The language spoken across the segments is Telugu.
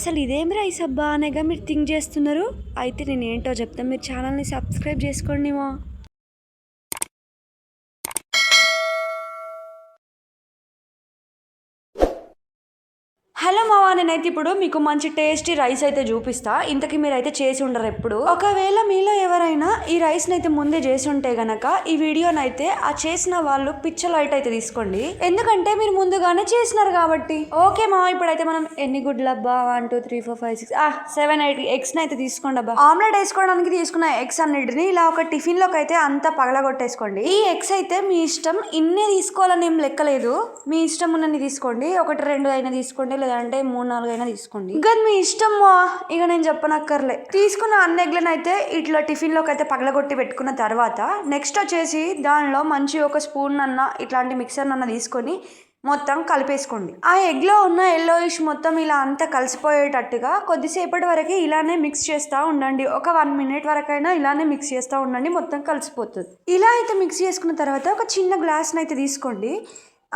అసలు ఇదేం రైస్ అబ్బా అనేగా మీరు థింక్ చేస్తున్నారు. అయితే నేను ఏంటో చెప్తాను, మీరు ఛానల్ని సబ్స్క్రైబ్ చేసుకోండి. హలో మావా, నేనైతే ఇప్పుడు మీకు మంచి టేస్టీ రైస్ అయితే చూపిస్తా. ఇంతకీ మీరైతే చేసి ఉండరు ఎప్పుడు. ఒకవేళ మీలో ఎవరైనా ఈ రైస్ నైతే ముందే చేసి ఉంటే గనక ఈ వీడియోనైతే ఆ చేసిన వాళ్ళు పిక్చర్ లైట్ అయితే తీసుకోండి, ఎందుకంటే మీరు ముందుగానే చేసినారు కాబట్టి. ఓకే మావా, ఇప్పుడైతే మనం ఎన్ని గుడ్లు అబ్బా 1 2 3 4 5 6 7 8 ఎగ్స్ అయితే తీసుకోండి అబ్బా. ఆమ్లెట్ వేసుకోవడానికి తీసుకున్న ఎగ్స్ అన్నిటిని ఇలా ఒక టిఫిన్ లోకి అయితే అంతా పగలగొట్టేసుకోండి. ఈ ఎగ్స్ అయితే మీ ఇష్టం, ఇన్నే తీసుకోవాలని ఏం లెక్కలేదు, మీ ఇష్టం ఉన్నన్ని తీసుకోండి. 1 2 అయినా తీసుకోండి, అంటే 3 4 అయినా తీసుకోండి. ఇంకా మీ ఇష్టం, ఇక నేను చెప్పనక్కర్లే. తీసుకున్న అన్ని ఎగ్లను అయితే ఇట్లా టిఫిన్ లోకి అయితే పగలగొట్టి పెట్టుకున్న తర్వాత నెక్స్ట్ వచ్చేసి దానిలో మంచి ఒక స్పూన్ అన్న ఇట్లాంటి మిక్సర్ అన్న తీసుకొని మొత్తం కలిపేసుకోండి. ఆ ఎగ్ లో ఉన్న ఎల్లోయిష్ మొత్తం ఇలా అంతా కలిసిపోయేటట్టుగా కొద్దిసేపటి వరకు ఇలానే మిక్స్ చేస్తూ ఉండండి. ఒక 1 minute వరకైనా ఇలానే మిక్స్ చేస్తూ ఉండండి, మొత్తం కలిసిపోతుంది. ఇలా అయితే మిక్స్ చేసుకున్న తర్వాత ఒక చిన్న గ్లాస్ని అయితే తీసుకోండి.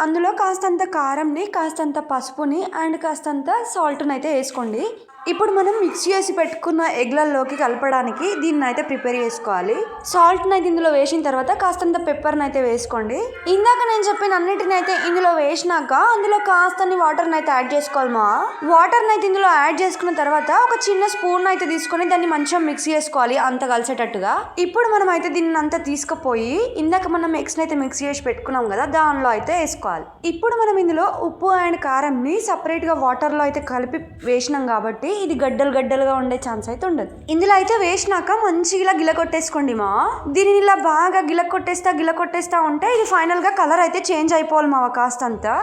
అందులో కాస్తంత కారంని, కాస్తంత పసుపుని అండ్ కాస్తంత సాల్ట్ని అయితే వేసుకోండి. ఇప్పుడు మనం మిక్స్ చేసి పెట్టుకున్న ఎగ్లలోకి కలపడానికి దీన్ని అయితే ప్రిపేర్ చేసుకోవాలి. సాల్ట్ని అయితే ఇందులో వేసిన తర్వాత కాస్తంత పెప్పర్ని అయితే వేసుకోండి. ఇందాక నేను చెప్పిన అన్నిటిని అయితే ఇందులో వేసినాక అందులో కాస్త వాటర్ని అయితే యాడ్ చేసుకోవాలి. వాటర్ని అయితే ఇందులో యాడ్ చేసుకున్న తర్వాత ఒక చిన్న స్పూన్ అయితే తీసుకొని దాన్ని మంచిగా మిక్స్ చేసుకోవాలి అంత కలిసేటట్టుగా. ఇప్పుడు మనం అయితే దీన్ని అంతా తీసుకుపోయి ఇందాక మనం ఎగ్స్ని అయితే మిక్స్ చేసి పెట్టుకున్నాం కదా, దానిలో అయితే వేసుకోవాలి. ఇప్పుడు మనం ఇందులో ఉప్పు అండ్ కారంని సపరేట్గా వాటర్లో అయితే కలిపి వేసినాం కాబట్టి ఇది గడ్డలుగా ఉండే ఛాన్స్ అయితే ఉండదు. ఇందులో అయితే వేసినాక మంచిగా ఇలా గిలకొట్టేసుకోండి. దీనిని ఇలా బాగా గిలకొట్టేస్తా ఉంటే ఇది ఫైనల్ గా కలర్ అయితే చేంజ్ అయిపోవాలి మావా. కాస్తంత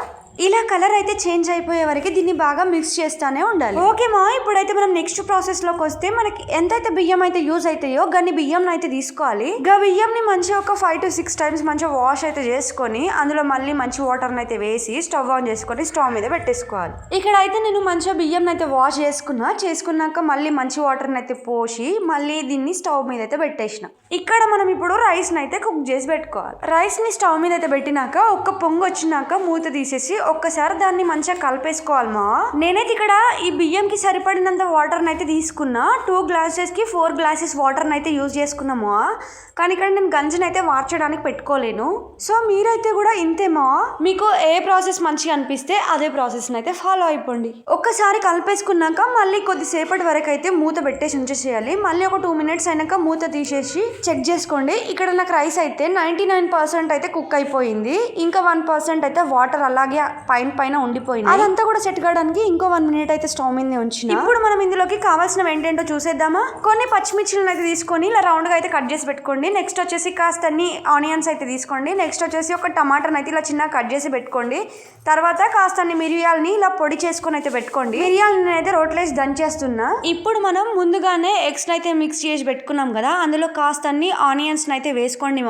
ఇలా కలర్ అయితే చేంజ్ అయిపోయే వరకు దీన్ని బాగా మిక్స్ చేస్తానే ఉండాలి. ఓకే మా, ఇప్పుడైతే మనం నెక్స్ట్ ప్రాసెస్ లోకి వస్తే మనకి ఎంతైతే బియ్యం అయితే యూజ్ అవుతాయో గన్ని బియ్యం అయితే తీసుకోవాలి. బియ్యంని మంచిగా ఒక 5 to 6 times మంచిగా వాష్ అయితే చేసుకొని అందులో మళ్ళీ మంచి వాటర్ అయితే వేసి స్టవ్ ఆన్ చేసుకొని స్టవ్ మీద పెట్టేసుకోవాలి. ఇక్కడ అయితే నేను మంచిగా బియ్యం అయితే వాష్ చేసుకున్నాక మళ్ళీ మంచి వాటర్ అయితే పోసి మళ్ళీ దీన్ని స్టవ్ మీద అయితే పెట్టేసిన. ఇక్కడ మనం ఇప్పుడు రైస్ అయితే కుక్ చేసి పెట్టుకోవాలి. రైస్ ని స్టవ్ మీద అయితే పెట్టినాక ఒక్క పొంగు వచ్చినాక మూత తీసేసి ఒక్కసారి దాన్ని మంచిగా కలిపేసుకోవాలి. నేనైతే ఇక్కడ ఈ బియ్యంకి సరిపడినంత వాటర్ అయితే తీసుకున్నా. 2 glasses కి 4 glasses వాటర్ అయితే యూజ్ చేసుకున్నాము. కానీ ఇక్కడ నేను గంజిని అయితే మార్చడానికి పెట్టుకోలేను. సో మీరైతే కూడా ఇంతేమో, మీకు ఏ ప్రాసెస్ మంచిగా అనిపిస్తే అదే ప్రాసెస్ అయితే ఫాలో అయిపోండి. ఒక్కసారి కలిపేసుకున్నాక మళ్ళీ కొద్దిసేపటి వరకు అయితే మూత పెట్టేసి ఉంచేసేయాలి. మళ్ళీ ఒక 2 minutes అయినాక మూత తీసేసి చెక్ చేసుకోండి. ఇక్కడ నాకు రైస్ అయితే 99% అయితే కుక్ అయిపోయింది. ఇంకా 1% అయితే వాటర్ అలాగే పైన ఉండిపోయింది. అదంతా కూడా సెట్ కావడానికి ఇంకో 1 minute అయితే స్టవ్ మీద ఉంచిన. ఇప్పుడు మనం ఇందులోకి కావాల్సిన ఏంటంటో చూసేద్దామా. కొన్ని పచ్చిమిర్చిలను అయితే తీసుకొని ఇలా రౌండ్ గా అయితే కట్ చేసి పెట్టుకోండి. నెక్స్ట్ వచ్చేసి కాస్త ఆనియన్స్ అయితే తీసుకోండి. నెక్స్ట్ వచ్చేసి ఒక టమాటాని అయితే ఇలా చిన్న కట్ చేసి పెట్టుకోండి. తర్వాత కాస్త మిరియాలని ఇలా పొడి చేసుకొని అయితే పెట్టుకోండి. మిరియాలని అయితే రోట్లేసి దంచేస్తున్నా. ఇప్పుడు మనం ముందుగానే ఎగ్స్ అయితే మిక్స్ చేసి పెట్టుకున్నాం కదా, అందులో కాస్త ఆనియన్స్ అయితే వేసుకోండి.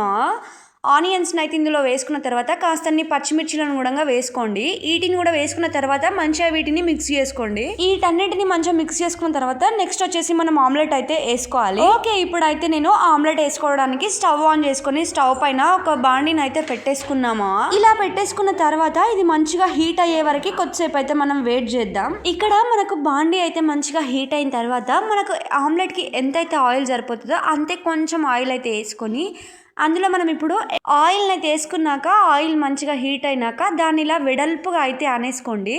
ఆనియన్స్ అయితే ఇందులో వేసుకున్న తర్వాత కాస్త పచ్చిమిర్చిలను కూడా వేసుకోండి. వీటిని కూడా వేసుకున్న తర్వాత మంచిగా వీటిని మిక్స్ చేసుకోండి. వీటన్నిటిని మంచిగా మిక్స్ చేసుకున్న తర్వాత నెక్స్ట్ వచ్చేసి మనం ఆమ్లెట్ అయితే వేసుకోవాలి. ఓకే, ఇప్పుడు అయితే నేను ఆమ్లెట్ వేసుకోవడానికి స్టవ్ ఆన్ చేసుకొని స్టవ్ పైన ఒక బాండిని అయితే పెట్టేసుకున్నామా. ఇలా పెట్టేసుకున్న తర్వాత ఇది మంచిగా హీట్ అయ్యే వరకు కొద్దిసేపు అయితే మనం వెయిట్ చేద్దాం. ఇక్కడ మనకు బాండి అయితే మంచిగా హీట్ అయిన తర్వాత మనకు ఆమ్లెట్ కి ఎంతైతే ఆయిల్ సరిపోతుందో అంతే కొంచెం ఆయిల్ అయితే వేసుకొని అందులో మనం ఇప్పుడు ఆయిల్ అయితే వేసుకున్నాక ఆయిల్ మంచిగా హీట్ అయినాక దాన్ని ఇలా వెడల్పుగా అయితే అనేసుకోండి.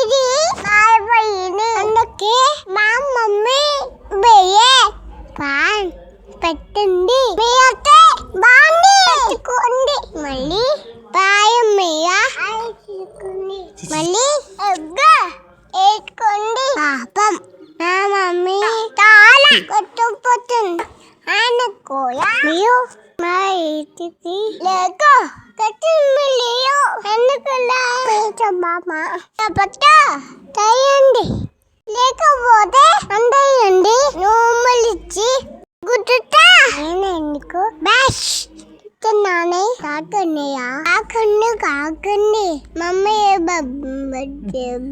ఇది అయిపోయింది. అందుకే మా మమ్మీ బెయ్యే పాన్ పెట్టింది. మీరైతే బాగుంది పెట్టుకోండి. మళ్ళీ పాయం మీద మళ్ళీ ఎగ్గ వేసుకోండి. పాపం మా మమ్మీ చాలా కొట్టుకుపోతుంది. ఆయన కూడా మీరు మా ఇంటికి లేక కట్టిమలియో ఎందుకలా బామ్మ తయ్యండి. లేకపోతే అందేయండి. నోమలిచ్చి గుర్తుతా నేను ఎందుకు బ్యాష్ నానే కాకన్నయ్యా కాకండి మమ్మీ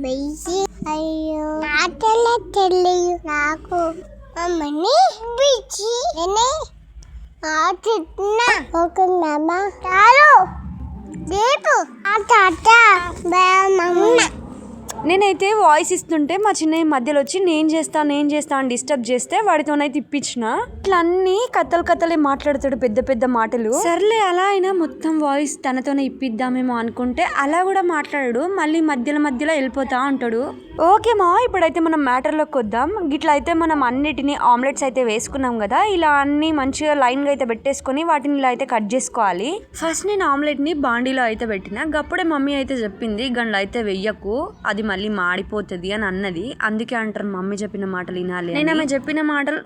బేసి అయ్యో నాటల తెలియదు నాకు మమ్మని పిచ్చి ఆడుతున్నా ఒక చాలు రేపు ఆ తాత మమ్మ. నేనైతే వాయిస్ ఇస్తుంటే మా చిన్నయ్య మధ్యలో వచ్చి నేను చేస్తా అని డిస్టర్బ్ చేస్తే వాడితోనైతే ఇప్పించిన. ఇట్లా అన్ని కథలే మాట్లాడతాడు, పెద్ద పెద్ద మాటలు. సర్లే అలా అయినా మొత్తం వాయిస్ తనతోనే ఇప్పిద్దామేమో అనుకుంటే అలా కూడా మాట్లాడాడు. మళ్ళీ మధ్యలో వెళ్ళిపోతా ఉంటాడు. ఓకే మా, ఇప్పుడైతే మనం మ్యాటర్లోకి వద్దాం. గిట్లా అయితే మనం అన్నిటిని ఆమ్లెట్స్ అయితే వేసుకున్నాం కదా, ఇలా అన్ని మంచిగా లైన్గా అయితే పెట్టేసుకొని వాటిని ఇలా అయితే కట్ చేసుకోవాలి. ఫస్ట్ నేను ఆమ్లెట్ని బాండీలో అయితే పెట్టిన. గప్పుడే మమ్మీ అయితే చెప్పింది గండ్లు అయితే వెయ్యకు, అది మళ్ళీ మాడిపోతుంది అని అన్నది. అందుకే అంటారు మమ్మీ చెప్పిన మాటలు వినాలి. నేను ఆమె చెప్పిన మాటలు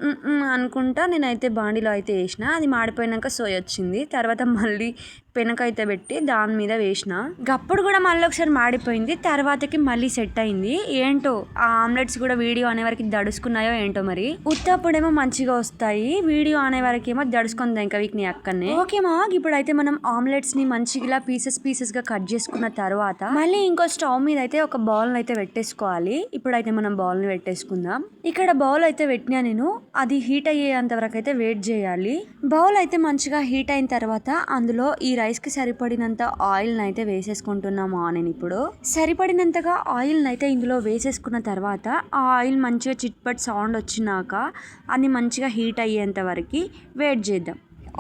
అనుకుంటా నేనైతే బాండీలో అయితే వేసిన. అది మాడిపోయినాక సోయ వచ్చింది. తర్వాత మళ్ళీ పెనకైతే పెట్టి దాని మీద వేసిన. గప్పుడు కూడా మళ్ళీ ఒకసారి మాడిపోయింది. తర్వాతకి మళ్ళీ సెట్ అయింది. ఏంటో ఆ ఆమ్లెట్స్ కూడా వీడియో అనే వరకు దడుచుకున్నాయో ఏంటో మరి. ఉత్తప్పుడేమో మంచిగా వస్తాయి, వీడియో అనే వరకు ఏమో దడుచుకుంది ఇంకా వీక్ నీ అక్కనే. ఓకే మా, ఇప్పుడైతే మనం ఆమ్లెట్స్ ని మంచిగా పీసెస్ గా కట్ చేసుకున్న తర్వాత మళ్ళీ ఇంకో స్టవ్ మీద అయితే ఒక బౌల్ అయితే పెట్టేసుకోవాలి. ఇప్పుడైతే మనం బౌల్ ని పెట్టేసుకుందాం. ఇక్కడ బౌల్ అయితే పెట్టినా నేను, అది హీట్ అయ్యేంత వరకు అయితే వెయిట్ చేయాలి. బౌల్ అయితే మంచిగా హీట్ అయిన తర్వాత అందులో ఈ రైస్ కి సరిపడినంత ఆయిల్ అయితే వేసేసుకుంటున్నాము. నేను ఇప్పుడు సరిపడినంతగా ఆయిల్ అయితే ఇందులో వేసేసుకున్న తర్వాత ఆ ఆయిల్ మంచిగా చిట్పట్ సౌండ్ వచ్చినాక అది మంచిగా హీట్ అయ్యేంత వరకు వెయిట్ చేద్దాం.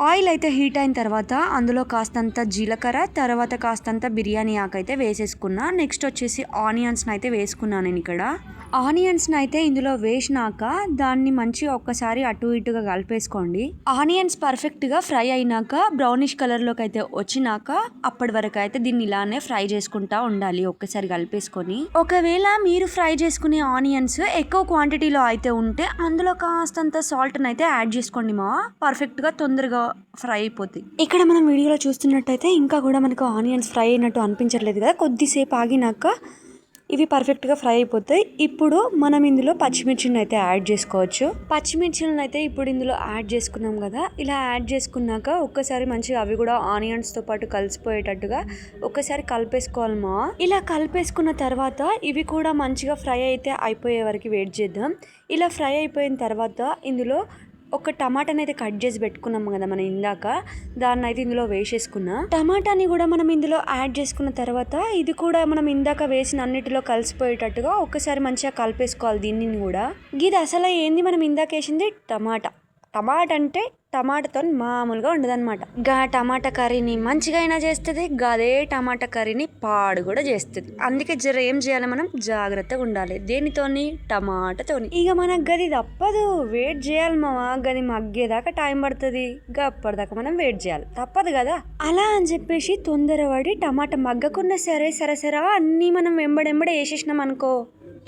ఆయిల్ అయితే హీట్ అయిన తర్వాత అందులో కాస్తంత జీలకర్ర, తర్వాత కాస్తంత బిర్యానీ ఆకు అయితే వేసేసుకున్నా. నెక్స్ట్ వచ్చేసి ఆనియన్స్ని అయితే వేసుకున్నాను నేను ఇక్కడ. ఆనియన్స్ని అయితే ఇందులో వేసినాక దాన్ని మంచిగా ఒక్కసారి అటు ఇటుగా కలిపేసుకోండి. ఆనియన్స్ పర్ఫెక్ట్గా ఫ్రై అయినాక బ్రౌనిష్ కలర్లోకి అయితే వచ్చినాక అప్పటి వరకు అయితే దీన్ని ఇలానే ఫ్రై చేసుకుంటా ఉండాలి, ఒక్కసారి కలిపేసుకొని. ఒకవేళ మీరు ఫ్రై చేసుకునే ఆనియన్స్ ఎక్కువ క్వాంటిటీలో అయితే ఉంటే అందులో కాస్తంత సాల్ట్ని అయితే యాడ్ చేసుకోండి మా, పర్ఫెక్ట్గా తొందరగా ఫ్రై అయిపోతాయి. ఇక్కడ మనం వీడియోలో చూస్తున్నట్టయితే ఇంకా కూడా మనకు ఆనియన్స్ ఫ్రై అయినట్టు అనిపించట్లేదు కదా, కొద్దిసేపు ఆగినాక ఇవి పర్ఫెక్ట్గా ఫ్రై అయిపోతాయి. ఇప్పుడు మనం ఇందులో పచ్చిమిర్చిని అయితే యాడ్ చేసుకోవచ్చు. పచ్చిమిర్చిలను అయితే ఇప్పుడు ఇందులో యాడ్ చేసుకున్నాం కదా, ఇలా యాడ్ చేసుకున్నాక ఒక్కసారి మంచిగా అవి కూడా ఆనియన్స్తో పాటు కలిసిపోయేటట్టుగా ఒక్కసారి కలిపేసుకోవాలి మా. ఇలా కలిపేసుకున్న తర్వాత ఇవి కూడా మంచిగా ఫ్రై అయితే అయిపోయే వరకు వెయిట్ చేద్దాం. ఇలా ఫ్రై అయిపోయిన తర్వాత ఇందులో ఒక టమాటాని అయితే కట్ చేసి పెట్టుకున్నాము కదా మనం ఇందాక, దాన్ని అయితే ఇందులో వేసేసుకున్నా. టమాటాని కూడా మనం ఇందులో యాడ్ చేసుకున్న తర్వాత ఇది కూడా మనం ఇందాక వేసిన అన్నిటిలో కలిసిపోయేటట్టుగా ఒక్కసారి మంచిగా కలిపేసుకోవాలి దీన్ని కూడా. ఇది అసలు ఏంది మనం ఇందాక వేసింది టమాటా అంటే టమాటాతో మామూలుగా ఉండదన్నమాట. టమాటా కర్రీని మంచిగా అయినా చేస్తుంది, అదే టమాటా కర్రీని పాడు కూడా చేస్తుంది. అందుకే జర ఏం చేయాలి, మనం జాగ్రత్తగా ఉండాలి. దేనితోని? టమాటాతోని. ఇక మనకు గది తప్పదు, వెయిట్ చేయాలి మావా. గది మగ్గేదాకా టైం పడుతుంది, అప్పటిదాకా మనం వెయిట్ చేయాలి, తప్పదు కదా. అలా అని చెప్పేసి తొందరపడి టమాటా మగ్గకున్నా సరే అన్నీ మనం వెంబడెంబడే వేసేసినాం అనుకో,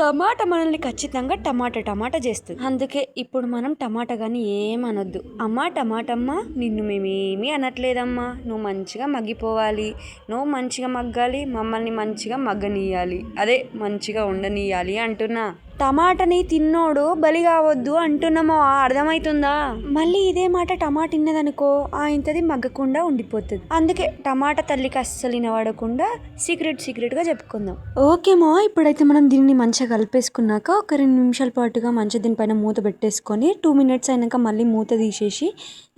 టమాటా మనల్ని ఖచ్చితంగా టమాటా చేస్తుంది. అందుకే ఇప్పుడు మనం టమాటా కానీ ఏమనొద్దు. అమ్మ టమాటమ్మ, నిన్ను మేమేమీ అనట్లేదమ్మా, నువ్వు మంచిగా మగ్గిపోవాలి, నువ్వు మంచిగా మగ్గాలి, మమ్మల్ని మంచిగా మగ్గనీయాలి, అదే మంచిగా ఉండనీయాలి అంటున్నా. టమాటాని తిన్నోడు బలి కావద్దు అంటున్నామో, అర్థమవుతుందా? మళ్ళీ ఇదే మాట టమాటా తిన్నదనుకో ఆ ఇంతది మగ్గకుండా ఉండిపోతుంది. అందుకే టమాటా తల్లికి అస్సలు వినబడకుండా సీక్రెట్గా చెప్పుకుందాం. ఓకేమో, ఇప్పుడైతే మనం దీన్ని మంచిగా కలిపేసుకున్నాక ఒక 2 నిమిషాల పాటుగా మంచిగా దీనిపైన మూత పెట్టేసుకొని 2 మినిట్స్ అయినాక మళ్ళీ మూత తీసేసి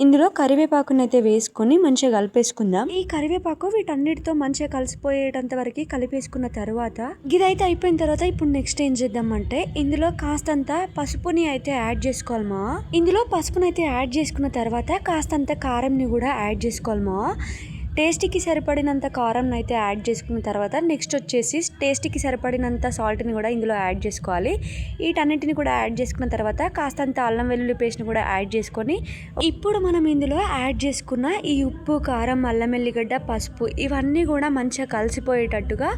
ఇందులో కరివేపాకుని అయితే వేసుకొని మంచిగా కలిపేసుకుందాం. ఈ కరివేపాకు వీటన్నిటితో మంచిగా కలిసిపోయేటంత వరకు కలిపేసుకున్న తర్వాత ఇదైతే అయిపోయిన తర్వాత ఇప్పుడు నెక్స్ట్ ఏం చేద్దామంటే ఇందులో కాస్తంత పసుపుని అయితే యాడ్ చేసుకోవాలమా. ఇందులో పసుపుని అయితే యాడ్ చేసుకున్న తర్వాత కాస్తంత కారంని కూడా యాడ్ చేసుకోవాలమా. టేస్ట్కి సరిపడినంత కారం అయితే యాడ్ చేసుకున్న తర్వాత నెక్స్ట్ వచ్చేసి టేస్ట్కి సరిపడినంత సాల్ట్ని కూడా ఇందులో యాడ్ చేసుకోవాలి. వీటన్నిటిని కూడా యాడ్ చేసుకున్న తర్వాత కాస్తంత అల్లం వెల్లుల్లి పేస్ట్ని కూడా యాడ్ చేసుకొని ఇప్పుడు మనం ఇందులో యాడ్ చేసుకున్న ఈ ఉప్పు, కారం, అల్లం ఎల్లిగడ్డ, పసుపు ఇవన్నీ కూడా మంచిగా కలిసిపోయేటట్టుగా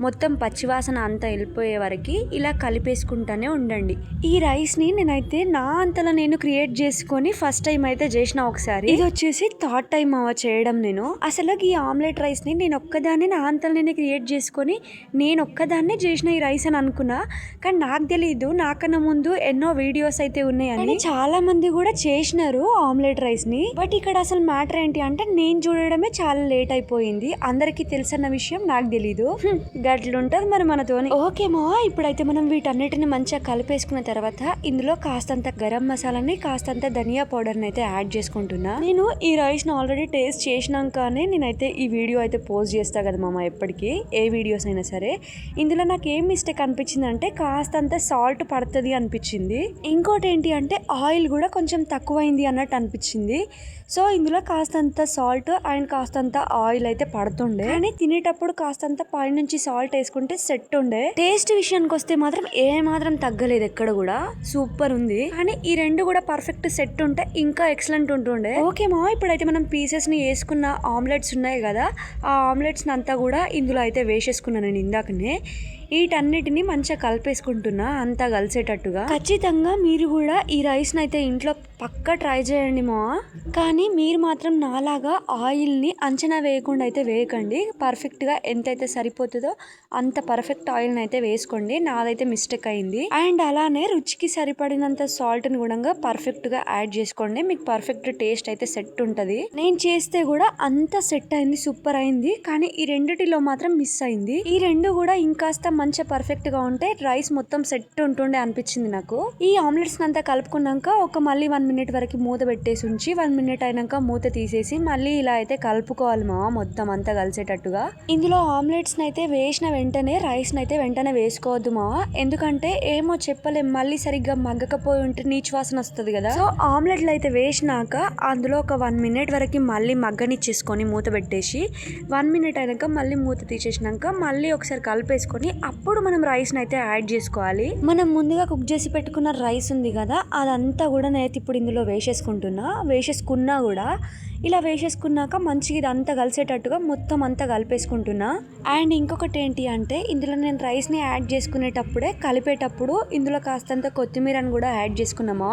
మొత్తం పచ్చివాసన అంతా వెళ్ళిపోయే వరకు ఇలా కలిపేసుకుంటూనే ఉండండి. ఈ రైస్ని నేనైతే నా అంతలా నేను క్రియేట్ చేసుకొని ఫస్ట్ టైం అయితే చేసిన ఒకసారి. ఇది వచ్చేసి థర్డ్ టైం చేయడం. నేను అసలు ఈ ఆమ్లెట్ రైస్ని నేను ఒక్కదాన్ని నా అంతలా నేను క్రియేట్ చేసుకొని నేను ఒక్కదాన్నే చేసిన ఈ రైస్ అని అనుకున్నా. కానీ నాకు తెలియదు నాకన్నా ముందు ఎన్నో వీడియోస్ అయితే ఉన్నాయని. చాలా మంది కూడా చేసినారు ఆమ్లెట్ రైస్ని. బట్ ఇక్కడ అసలు మ్యాటర్ ఏంటి అంటే నేను చూడడమే చాలా లేట్ అయిపోయింది. అందరికీ తెలుసన్న విషయం నాకు తెలీదు. గట్లుంటది మరి మనతోని. ఓకేమో ఇప్పుడైతే మనం వీటన్నిటిని మంచిగా కలిపేసుకున్న తర్వాత ఇందులో కాస్తంత గరం మసాలాని, కాస్తంత ధనియా పౌడర్ని అయితే యాడ్ చేసుకుంటున్నా. నేను ఈ రైస్ని ఆల్రెడీ టేస్ట్ చేసినాకనే నేనైతే ఈ వీడియో అయితే పోస్ట్ చేస్తా కదా మామ, ఎప్పటికీ ఏ వీడియోస్ అయినా సరే. ఇందులో నాకు ఏం మిస్టేక్ అనిపించింది అంటే కాస్తంత సాల్ట్ పడుతుంది అనిపించింది. ఇంకోటి ఏంటి అంటే ఆయిల్ కూడా కొంచెం తక్కువైంది అన్నట్టు అనిపించింది. సో ఇందులో కాస్తంత సాల్ట్ అండ్ కాస్తంత ఆయిల్ అయితే పడుతుండే, కానీ తినేటప్పుడు కాస్తంత పైనుంచి సాల్ట్ వేసుకుంటే సెట్ ఉండే. టేస్ట్ విషయానికి వస్తే మాత్రం ఏ మాత్రం తగ్గలేదు, ఎక్కడ కూడా సూపర్ ఉంది. కానీ ఈ రెండు కూడా పర్ఫెక్ట్ సెట్ ఉంటే ఇంకా ఎక్సలెంట్ ఉంటుండే. ఓకే మా, ఇప్పుడైతే మనం పీసెస్ ని వేసుకున్న ఆమ్లెట్స్ ఉన్నాయి కదా, ఆ ఆమ్లెట్స్ అంతా కూడా ఇందులో అయితే వేసేసుకున్నాను నేను ఇందాకనే. వీటన్నిటిని మంచిగా కలిపేసుకుంటున్నా అంతా కలిసేటట్టుగా. ఖచ్చితంగా మీరు కూడా ఈ రైస్ని అయితే ఇంట్లో పక్కా ట్రై చేయండి మా. కానీ మీరు మాత్రం నాలాగా ఆయిల్ని అంచనా వేయకుండా అయితే వేయకండి. పర్ఫెక్ట్గా ఎంతైతే సరిపోతుందో అంత పర్ఫెక్ట్ ఆయిల్ని అయితే వేసుకోండి. నాదైతే మిస్టేక్ అయింది. అండ్ అలానే రుచికి సరిపడినంత సాల్ట్ని కూడా పర్ఫెక్ట్గా యాడ్ చేసుకోండి. మీకు పర్ఫెక్ట్ టేస్ట్ అయితే సెట్ ఉంటుంది. నేను చేస్తే కూడా అంత సెట్ అయింది, సూపర్ అయింది. కానీ ఈ రెండిటిలో మాత్రం మిస్ అయింది. ఈ రెండు కూడా ఇంకాస్త మంచిగా పర్ఫెక్ట్ గా ఉంటే రైస్ మొత్తం సెట్ ఉంటుండే అనిపించింది నాకు. ఈ ఆమ్లెట్స్ అంతా కలుపుకున్నాక ఒక మళ్ళీ 1 minute వరకు మూత పెట్టేసి ఉంచి 1 minute అయినాక మూత తీసేసి మళ్ళీ ఇలా అయితే కలుపుకోవాలి మా, మొత్తం అంతా కలిసేటట్టుగా. ఇందులో ఆమ్లెట్స్ అయితే వేసిన వెంటనే రైస్ అయితే వెంటనే వేసుకోవద్దు మా, ఎందుకంటే ఏమో చెప్పలేం, మళ్ళీ సరిగ్గా మగ్గకపోయి ఉంటే నీచు వాసన వస్తుంది కదా. సో ఆమ్లెట్లు అయితే వేసినాక అందులో ఒక 1 minute వరకు మళ్ళీ మగ్గనిచ్చేసుకొని మూత పెట్టేసి 1 minute అయినాక మళ్ళీ మూత తీసేసినాక మళ్ళీ ఒకసారి కలిపేసుకొని అప్పుడు మనం రైస్ని అయితే యాడ్ చేసుకోవాలి. మనం ముందుగా కుక్ చేసి పెట్టుకున్న రైస్ ఉంది కదా, అదంతా కూడా నేనైతే ఇప్పుడు ఇందులో వేసేసుకున్నా కూడా ఇలా వేసేసుకున్నాక మంచిగా ఇదంతా కలిసేటట్టుగా మొత్తం అంతా కలిపేసుకుంటున్నా. అండ్ ఇంకొకటి ఏంటి అంటే ఇందులో నేను రైస్ని యాడ్ చేసుకునేటప్పుడే కలిపేటప్పుడు ఇందులో కాస్తంత కొత్తిమీరని కూడా యాడ్ చేసుకున్నామా.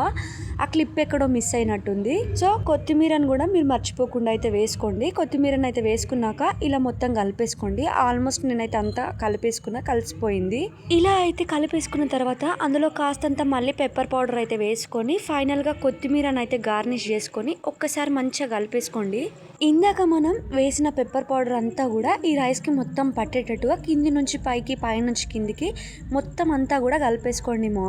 ఆ క్లిప్ ఎక్కడో మిస్ అయినట్టుంది. సో కొత్తిమీరని కూడా మీరు మర్చిపోకుండా అయితే వేసుకోండి. కొత్తిమీరని అయితే వేసుకున్నాక ఇలా మొత్తం కలిపేసుకోండి. ఆల్మోస్ట్ నేనైతే అంతా కలిసిపోయింది. ఇలా అయితే కలిపేసుకున్న తర్వాత అందులో కాస్తంత మళ్ళీ పెప్పర్ పౌడర్ అయితే వేసుకొని ఫైనల్గా కొత్తిమీరని అయితే గార్నిష్ చేసుకొని ఒక్కసారి మంచిగా కలిపేసుకోండి. ఇందాక మనం వేసిన పెప్పర్ పౌడర్ అంతా కూడా ఈ రైస్కి మొత్తం పట్టేటట్టుగా కింది నుంచి పైకి, పై నుంచి కిందికి మొత్తం అంతా కూడా కలిపేసుకోండి మా.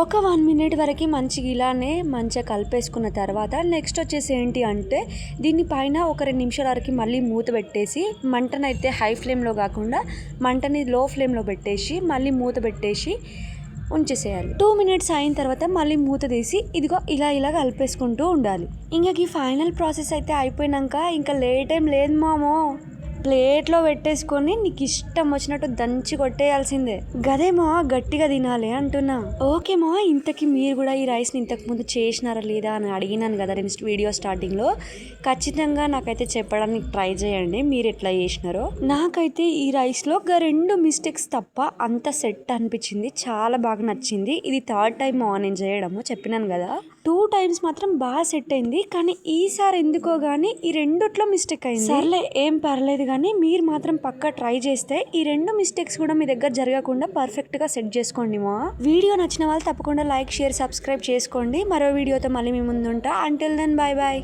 ఒక 1 minute వరకు మంచిగా ఇలానే మంచిగా కలిపేసుకున్న తర్వాత నెక్స్ట్ వచ్చేసి ఏంటి అంటే దీని పైన ఒక 2 నిమిషాల వరకు మళ్ళీ మూత పెట్టేసి మంటనైతే హై ఫ్లేమ్లో కాకుండా మంటని లో ఫ్లేమ్లో పెట్టేసి మళ్ళీ మూత పెట్టేసి ఉంచేసేయాలి. 2 minutes అయిన తర్వాత మళ్ళీ మూత తీసి ఇదిగో ఇలా కలిపేసుకుంటూ ఉండాలి. ఇంకా ఈ ఫైనల్ ప్రాసెస్ అయితే అయిపోయినాక ఇంకా లేట్ ఏం లేదు మామో, ప్లేట్లో పెట్టేసుకొని నీకు ఇష్టం వచ్చినట్టు దంచి కొట్టేయాల్సిందే. గదేమో గట్టిగా తినాలి అంటున్నా. ఓకేమో, ఇంతకీ మీరు కూడా ఈ రైస్ని ఇంతకు ముందు చేసినారా లేదా అని అడిగినాను కదా నేను వీడియో స్టార్టింగ్లో. ఖచ్చితంగా నాకైతే చెప్పడానికి ట్రై చేయండి మీరు ఎట్లా చేసినారో. నాకైతే ఈ రైస్లో 2 మిస్టేక్స్ తప్ప అంత సెట్ అనిపించింది, చాలా బాగా నచ్చింది. ఇది 3rd టైం నేను చేయడము, చెప్పినాను కదా. 2 times మాత్రం బాగా సెట్ అయింది. కానీ ఈసారి ఎందుకో కానీ ఈ రెండిట్లో మిస్టేక్ అయింది. సర్లే ఏం పర్లేదు, కానీ మీరు మాత్రం పక్కా ట్రై చేస్తే ఈ 2 మిస్టేక్స్ కూడా మీ దగ్గర జరగకుండా పర్ఫెక్ట్గా సెట్ చేసుకోండి మా. వీడియో నచ్చిన వాళ్ళు తప్పకుండా లైక్, షేర్, సబ్స్క్రైబ్ చేసుకోండి. మరో వీడియోతో మళ్ళీ మీ ముందుంటా. Until then bye bye.